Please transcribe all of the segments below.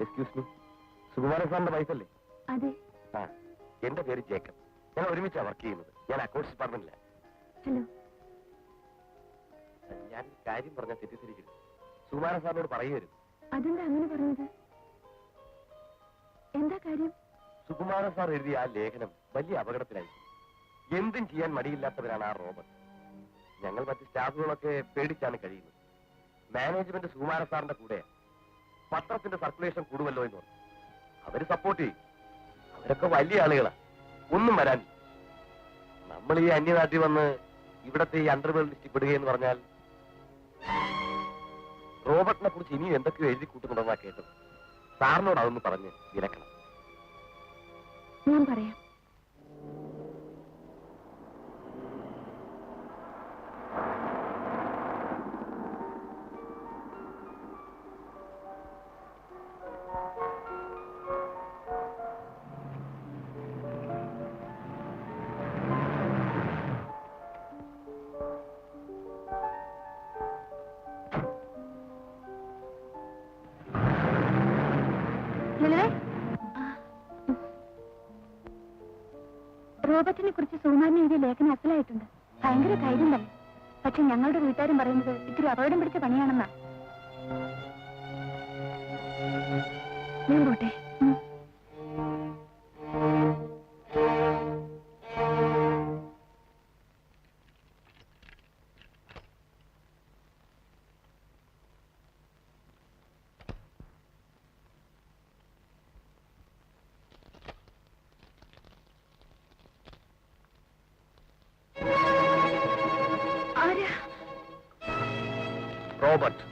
Excuse me, Sukumaran സാറിന്റെ വൈഫല്ലേ? അതെ. ആ, എന്റെ പേര് ജേക്കബ്. ഞാൻ ഒരുമിച്ചാണ് വർക്ക് ചെയ്യുന്നത്. ഞാൻ അക്കൗണ്ട്സ് ഡിപ്പാർട്ട്മെന്റിലാണ്. ഹലോ. ഞാൻ കാര്യം പറഞ്ഞാൽ തെറ്റിദ്ധരിക്കരുത്. സുകുമാരൻ സാറിനോട് പറയുമായിരുന്നു. അതെന്താ അങ്ങനെ പറഞ്ഞത്? എന്താ കാര്യം? സുകുമാരൻ സാർ എഴുതിയ ആ ലേഖനം വലിയ അപകടത്തിലായി. എന്തും ചെയ്യാൻ മടിയില്ലാത്തവരാണ് ആ റോബർട്ട്. ഞങ്ങൾ മറ്റ് സ്റ്റാഫുകളൊക്കെ പേടിച്ചാണ് കഴിയുന്നത്. മാനേജ്മെന്റ് സുകുമാരൻ സാറിന്റെ കൂടെ പത്രത്തിന്റെ സർക്കുലേഷൻ കൂടുമല്ലോ എന്ന് പറഞ്ഞു. അവര് സപ്പോർട്ട് ചെയ്യും. അവരൊക്കെ വലിയ ആളുകളാ, ഒന്നും വരാനില്ല. നമ്മൾ ഈ അന്യനാട്ടിൽ വന്ന് ഇവിടത്തെ ഈ അണ്ടർവേൾഡ് ലിസ്റ്റിൽ പെടുകയെന്ന് പറഞ്ഞാൽ റോബർട്ടിനെ കുറിച്ച് ഇനിയും എന്തൊക്കെയോ എഴുതി കൂട്ടുന്നുണ്ടെന്നാ കേട്ടത്. സാറിനോട് അതൊന്ന് പറഞ്ഞ് വിലക്കണം. ഞാൻ പറയാം. റോബർട്ടിനെ കുറിച്ച് സുകുമാരൻ എഴുതിയ ലേഖനം അസലായിട്ടുണ്ട്. ഭയങ്കര ധൈര്യം തന്നെ. പക്ഷെ ഞങ്ങളുടെ വീട്ടുകാരും പറയുന്നത് ഇത്തിരി അപകടം പിടിച്ച പണിയാണെന്നാ. ഞാൻ പോട്ടെ. റോബർട്ട്,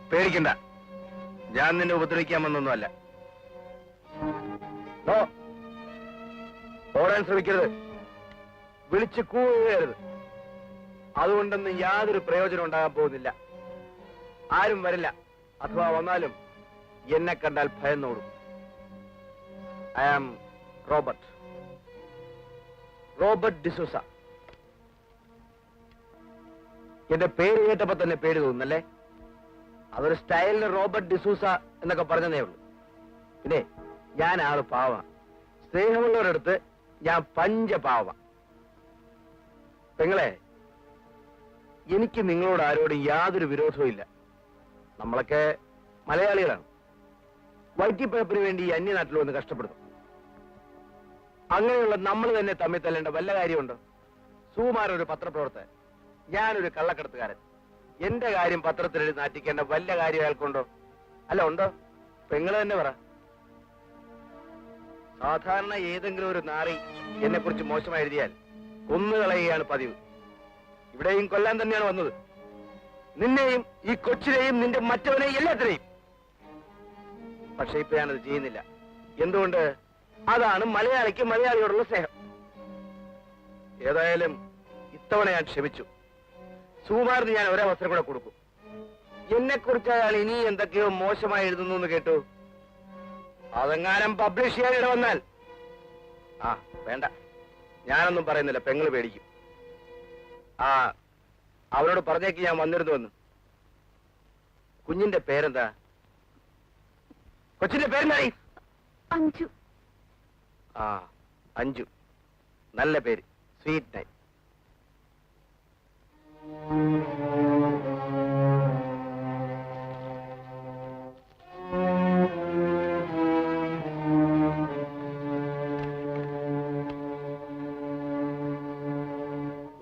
പേടിക്കണ്ട, ഞാൻ നിന്നെ ഉപദ്രവിക്കാൻ വന്നൊന്നുമല്ല. ഓടാൻ ശ്രമിക്കരുത്, വിളിച്ച് കൂവരുത്. അതുകൊണ്ടൊന്നും യാതൊരു പ്രയോജനം ഉണ്ടാകാൻ പോകുന്നില്ല. ആരും വരില്ല. അഥവാ വന്നാലും എന്നെ കണ്ടാൽ ഭയന്നോടും. I am Robert D'Souza. എന്റെ പേര് കേട്ടപ്പോ തന്നെ പേര് തോന്നുന്നല്ലേ? അതൊരു സ്റ്റൈലിന് റോബർട്ട് ഡിസൂസ എന്നൊക്കെ പറഞ്ഞതേ ഉള്ളൂ. പിന്നെ ഞാൻ ആള് പാവമാണ്. സ്നേഹമുള്ളവരടുത്ത് ഞാൻ പഞ്ചപാവമാണ്. പെങ്ങളെ, എനിക്ക് നിങ്ങളോട് ആരോടും യാതൊരു വിരോധവും ഇല്ല. നമ്മളൊക്കെ മലയാളികളാണ്. വൈറ്റിപ്പഴപ്പിന് വേണ്ടി ഈ അന്യനാട്ടിൽ വന്ന് കഷ്ടപ്പെടുന്നു. അങ്ങനെയുള്ള നമ്മൾ തന്നെ തമ്മിൽ തല്ലേണ്ട വല്ല കാര്യമുണ്ടോ? സുകുമാരൻ ഒരു പത്രപ്രവർത്തകൻ, ഞാനൊരു കള്ളക്കടത്തുകാരൻ. എന്റെ കാര്യം പത്രത്തിൽ നാറ്റിക്കേണ്ട വല്ല കാര്യം അയാൾക്കുണ്ടോ? അല്ല, ഉണ്ടോ? പെങ്ങള് തന്നെ പറ. സാധാരണ ഏതെങ്കിലും ഒരു നാറി എന്നെ കുറിച്ച് മോശമായി എഴുതിയാൽ കൊന്നുകളയുകയാണ് പതിവ്. ഇവിടെയും കൊല്ലാൻ തന്നെയാണ് വന്നത്. നിന്നെയും ഈ കൊച്ചിനെയും നിന്റെ മറ്റവനെയും എല്ലാത്തിനെയും. പക്ഷെ ഇപ്പൊ ഞാനത് ചെയ്യുന്നില്ല. എന്തുകൊണ്ട്? അതാണ് മലയാളിക്ക് മലയാളിയോടുള്ള സ്നേഹം. ഏതായാലും ഇത്തവണ ഞാൻ ക്ഷമിച്ചു. സുകുമാരന് ഞാൻ ഒരവസരം കൂടെ കൊടുക്കും. എന്നെക്കുറിച്ച് അയാൾ ഇനി എന്തൊക്കെയോ മോശമായി എഴുതുന്നു എന്ന് കേട്ടു. അതെങ്ങാനും പബ്ലിഷ് ചെയ്യാൻ ഇട വന്നാൽ വേണ്ട, ഞാനൊന്നും പറയുന്നില്ല. പെങ്ങള് പേടിക്കും. അവരോട് പറഞ്ഞേക്ക് ഞാൻ വന്നിരുന്നുവെന്ന്. കുഞ്ഞിന്റെ പേരെന്താ? കൊച്ചിന്റെ പേരെന്തായി? അഞ്ജു. അഞ്ജു, നല്ല പേര്. Sweet name.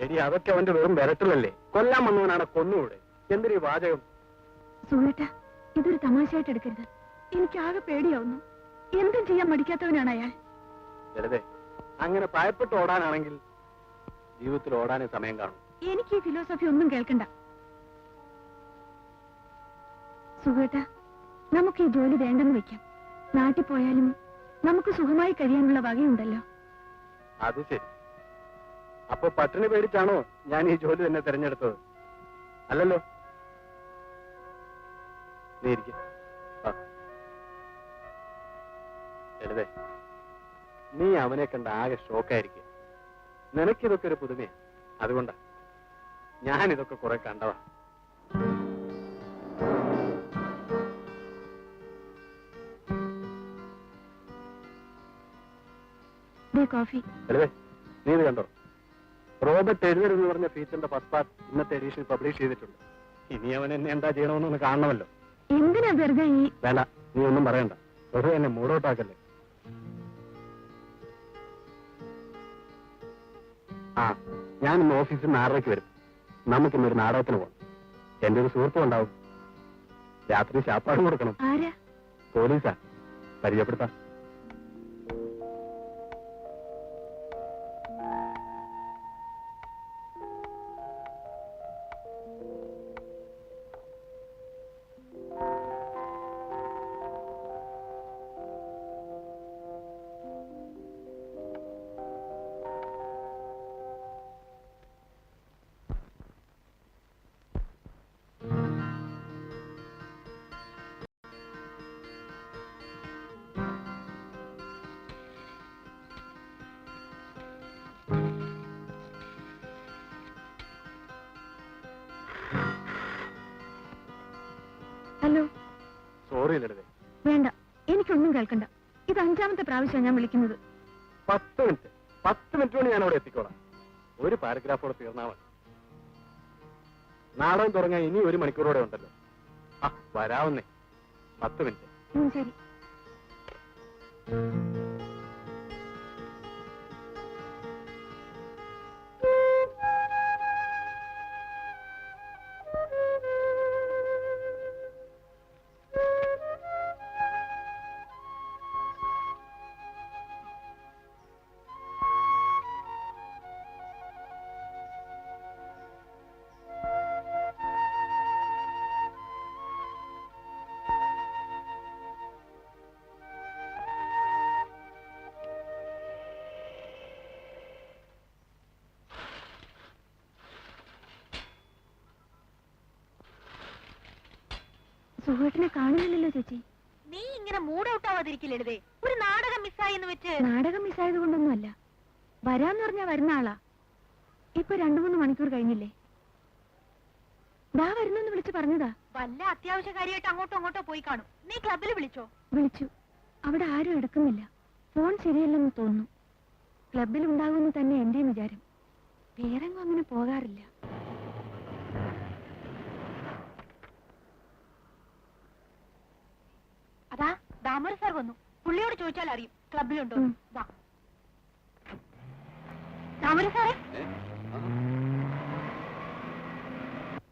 എടി, അതൊക്കെ അവന്റെ വെറും വിരട്ടലല്ലേ? കൊല്ലാൻ വന്നവനാണ്, കൊന്നുകൂടെ? എന്തൊരു വാചകം. സുഹൃത്താ, ഇതൊരു തമാശയായിട്ട് എടുക്കരുത്. എനിക്കാകെ പേടിയാവുന്നു. എന്തും ചെയ്യാൻ മടിക്കാത്തവനാണ് അയാൾ. വെറുതെ അങ്ങനെ ഭയപ്പെട്ട് ഓടാനാണെങ്കിൽ ജീവിതത്തിൽ ഓടാനേ സമയം കാണും. എനിക്ക് ഈ ഫിലോസഫി ഒന്നും കേൾക്കണ്ട. സുഹൃത്താ, നമുക്ക് ഈ ജോലി വേണ്ടെന്ന് വെക്കാം. നാട്ടിൽ പോയാലും നമുക്ക് സുഖമായി കഴിയാനുള്ള വകയുണ്ടല്ലോ. അത് ശരി. അപ്പൊ പട്ടിണി പേടിച്ചാണോ ഞാൻ ഈ ജോലി തന്നെ തിരഞ്ഞെടുത്തത്? അല്ലല്ലോ. നീ ഇരിക്കും. എഴുതേ, നീ അവനെ കണ്ട ആകെ ഷോക്കായിരിക്കും. നിനക്കിതൊക്കെ ഒരു പുതുമയാ, അതുകൊണ്ടാ. ഞാനിതൊക്കെ കുറെ കണ്ടതാ. കോഫി. നീ ഇത് കണ്ടോ? റോബർട്ട് എഴുതരുതെന്ന് പറഞ്ഞ ഫീച്ചറിന്റെ ഫസ്റ്റ് പാർട്ട് ഇന്നത്തെ എഡീഷൻ പബ്ലിഷ് ചെയ്തിട്ടുണ്ട്. ഇനി അവൻ എന്നെ എന്താ ചെയ്യണമെന്നൊന്ന് കാണണമല്ലോ. എന്തിനാ വെറുതെ ഈ... വേണ്ട, നീ ഒന്നും പറയണ്ട. വെറുതെ എന്നെ മൂടോട്ടാക്കല്ലേ. ആ, ഞാൻ ഇന്ന് ഓഫീസിൽ നിന്ന് 6:30 വരും. നമുക്കിന്നൊരു നാടകത്തിന് പോകണം. എന്റെ ഒരു സുഹൃത്തും ഉണ്ടാവും. രാത്രി ശാപ്പാടും കൊടുക്കണം. ആരാ? പോലീസാ. പരിചയപ്പെടുത്താം. ഹലോ. സോറി ലളിതേ. വേണ്ട, എനിക്കൊന്നും കേൾക്കണ്ട. ഇത് 5ാമത്തെ പ്രാവശ്യമാണ് ഞാൻ വിളിക്കുന്നത്. 10 മിനിറ്റ് കൊണ്ട് ഞാൻ അവിടെ എത്തിക്കോളാം. ഒരു പാരഗ്രാഫോടെ തീർന്നാൽ മതി. നാടകം തുടങ്ങാൻ ഇനി 1 മണിക്കൂറോടെ ഉണ്ടല്ലോ. ആ, വരാവുന്നേ. 10 മിനിറ്റ്. ശരി. സുഹൃത്തിനെ കാണുന്നില്ലല്ലോ ചേച്ചി. നീ ഇങ്ങനെ മൂഡ് ഔട്ട് ആവാതിരിക്കില്ലേ? ഒരു നാടകം മിസ്സായി എന്ന് വെച്ച്. നാടകം മിസ്സായത് കൊണ്ടൊന്നുമല്ല. വരാന്ന് പറഞ്ഞാ വരുന്ന ആളാ. ഇപ്പൊ 2-3 മണിക്കൂർ കഴിഞ്ഞില്ലേ? ദാ വരുന്നെന്ന് വിളിച്ച് പറഞ്ഞതാ. വല്ല അത്യാവശ്യ കാര്യമായിട്ട് അങ്ങോട്ടോ പോയി കാണും. നീ ക്ലബിൽ വിളിച്ചോ? വിളിച്ചു. അവിടെ ആരും എടുക്കുന്നില്ല. ഫോൺ ശരിയല്ലെന്ന് തോന്നുന്നു. ക്ലബിൽ ഉണ്ടാകുമെന്ന് തന്നെ എന്റെയും വിചാരം. വേറെങ്ങും അങ്ങനെ പോകാറില്ല. അതാ ദാമോദർ സാർ വന്നു. പുള്ളിയോട് ചോദിച്ചാൽ അറിയും ക്ലബിലുണ്ടോ. ദാമോദർ സാറേ.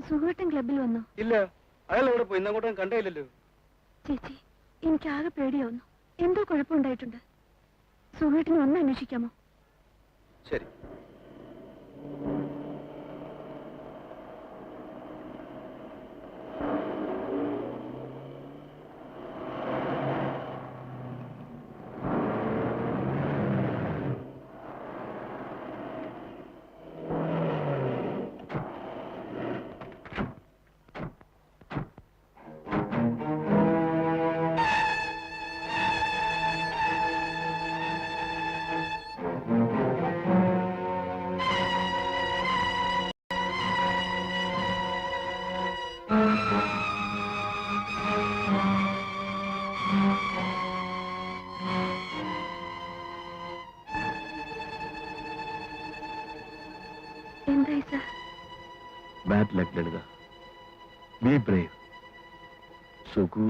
സുഹൃത്തും ക്ലബിൽ വന്നോ? ഇല്ല, അയാൾ എവിടെ പോയി? ഇന്നങ്ങോട്ടും കണ്ടേയില്ലല്ലോ. ചേച്ചി, എനിക്കാകെ പേടിയാവുന്നു. എന്തോ കുഴപ്പമുണ്ടായിട്ടുണ്ട്. സുഹൃത്തിനെ ഒന്ന് അന്വേഷിക്കാമോ? ശരി. Bad luck, Lalita. Be brave. Suku,